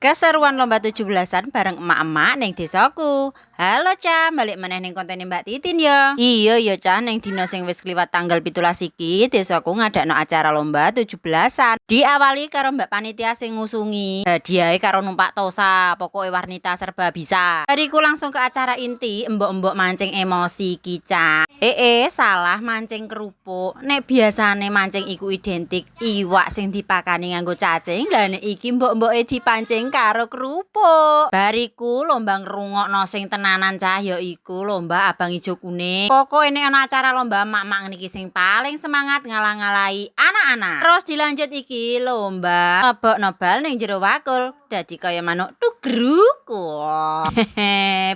Keseruan lomba 17-an bareng emak-emak neng desaku. Halo Ca, balik meneh ning konten Mbak Titin ya. Iya ya Ca, neng dino sing wis kliwat tanggal 17 iki, desaku ngadakno acara lomba 17-an. Diawali karo Mbak Panitia sing ngusungi. Hadiahe karo numpak tosa, pokoke wanita serba bisa. Bariku langsung ke acara inti, embok-embok mancing emosi ki Ca. Salah mancing kerupuk. Nek biasane mancing iku identik iwak sing dipakani nganggo cacing, lah nek iki mbok-mboke dipancing karo kerupuk. Bariku lomba ngrungokno sing tenanan cah ya iku lomba abang ijo kuning. Pokoke nek ana acara lomba mak-mak niki sing paling semangat ngalah-ngalahi anak-anak. Terus dilanjut iki lomba ngebokno bal ning jero wakul. Dadi kaya manuk tugruk.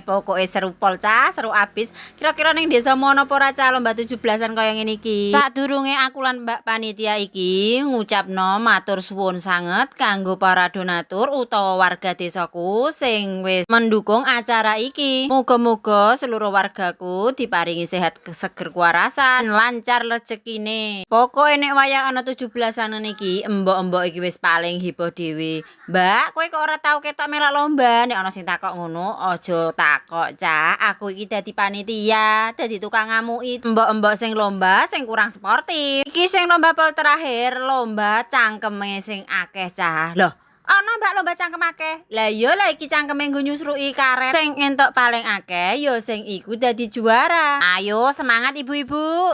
Pokoke seru pol cah, seru abis. Kira-kira ning desa mono apa ora cah lomba 17-an kaya ngene iki. Sadurunge aku lan Mbak Panitia iki ngucapno matur suwun sanget kanggo para donatur utawa warga desaku sing wis mendukung acara iki. Muga-muga seluruh wargaku diparingi sehat seger kuwarasan, lancar rezekine. Pokoke nek wayah ana 17-an niki, embok-embok iki wis paling heboh dhewe. Mbak, kowe kok ora tau ketok melok lomba? Nek ana sing takok ngono, aja takok, Cak. Aku iki dadi panitia, dadi tukang ngamuki mbok-mbok sing lomba sing kurang sportif. Iki sing lomba pol terakhir, lomba cangkeme sing akeh, Cah. Loh, ana Mbak lomba cangkem akeh. Lah iya lah iki cangkeme nggo nyusruki karet. Sing entuk paling akeh ya sing iku dadi juara. Ayo semangat ibu-ibu.